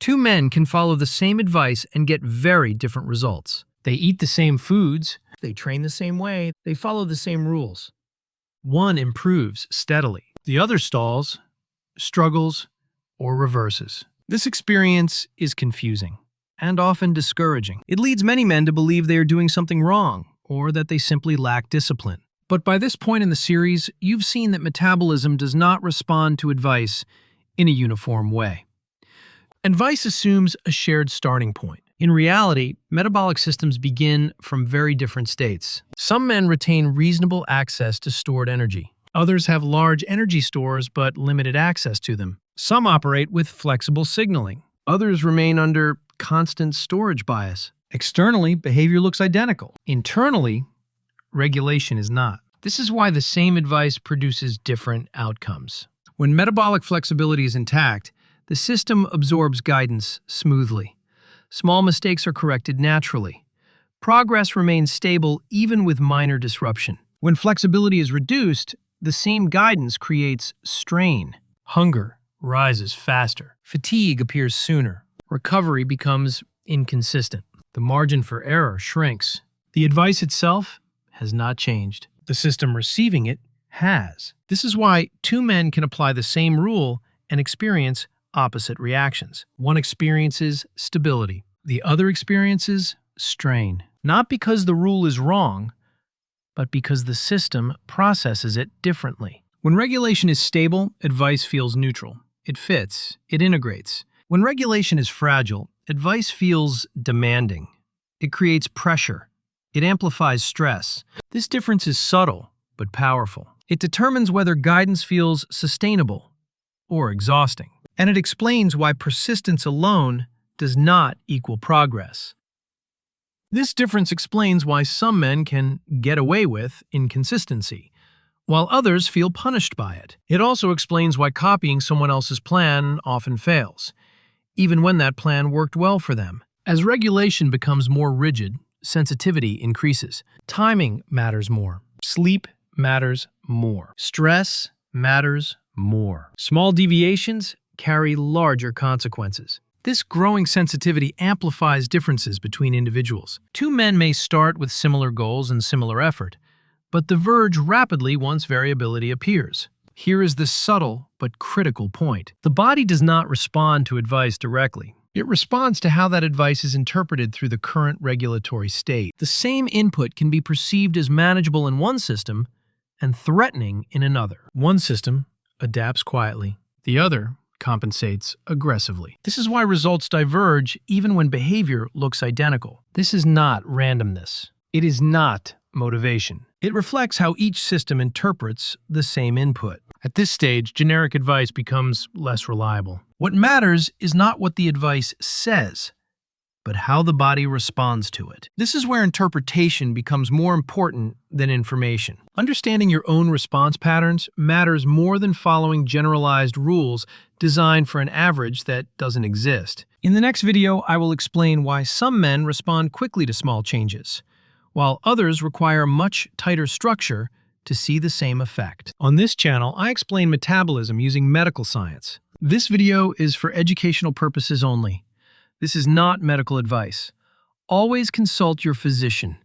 Two men can follow the same advice and get very different results. They eat the same foods, they train the same way, they follow the same rules. One improves steadily. The other stalls, struggles, or reverses. This experience is confusing and often discouraging. It leads many men to believe they are doing something wrong or that they simply lack discipline. But by this point in the series, you've seen that metabolism does not respond to advice in a uniform way. Advice assumes a shared starting point. In reality, metabolic systems begin from very different states. Some men retain reasonable access to stored energy. Others have large energy stores but limited access to them. Some operate with flexible signaling. Others remain under constant storage bias. Externally, behavior looks identical. Internally, regulation is not. This is why the same advice produces different outcomes. When metabolic flexibility is intact, the system absorbs guidance smoothly. Small mistakes are corrected naturally. Progress remains stable even with minor disruption. When flexibility is reduced, the same guidance creates strain. Hunger rises faster. Fatigue appears sooner. Recovery becomes inconsistent. The margin for error shrinks. The advice itself has not changed. The system receiving it has. This is why two men can apply the same rule and experience opposite reactions. One experiences stability. The other experiences strain. Not because the rule is wrong, but because the system processes it differently. When regulation is stable, advice feels neutral. It fits. It integrates. When regulation is fragile, advice feels demanding. It creates pressure. It amplifies stress. This difference is subtle, but powerful. It determines whether guidance feels sustainable or exhausting. And it explains why persistence alone does not equal progress. This difference explains why some men can get away with inconsistency, while others feel punished by it. It also explains why copying someone else's plan often fails, even when that plan worked well for them. As regulation becomes more rigid, sensitivity increases. Timing matters more. Sleep matters more. Stress matters more. Small deviations carry larger consequences. This growing sensitivity amplifies differences between individuals. Two men may start with similar goals and similar effort, but diverge rapidly once variability appears. Here is the subtle but critical point. The body does not respond to advice directly. It responds to how that advice is interpreted through the current regulatory state. The same input can be perceived as manageable in one system and threatening in another. One system adapts quietly. The other compensates aggressively. This is why results diverge even when behavior looks identical. This is not randomness. It is not motivation. It reflects how each system interprets the same input. At this stage, generic advice becomes less reliable. What matters is not what the advice says, but how the body responds to it. This is where interpretation becomes more important than information. Understanding your own response patterns matters more than following generalized rules designed for an average that doesn't exist. In the next video, I will explain why some men respond quickly to small changes, while others require much tighter structure to see the same effect. On this channel, I explain metabolism using medical science. This video is for educational purposes only. This is not medical advice. Always consult your physician.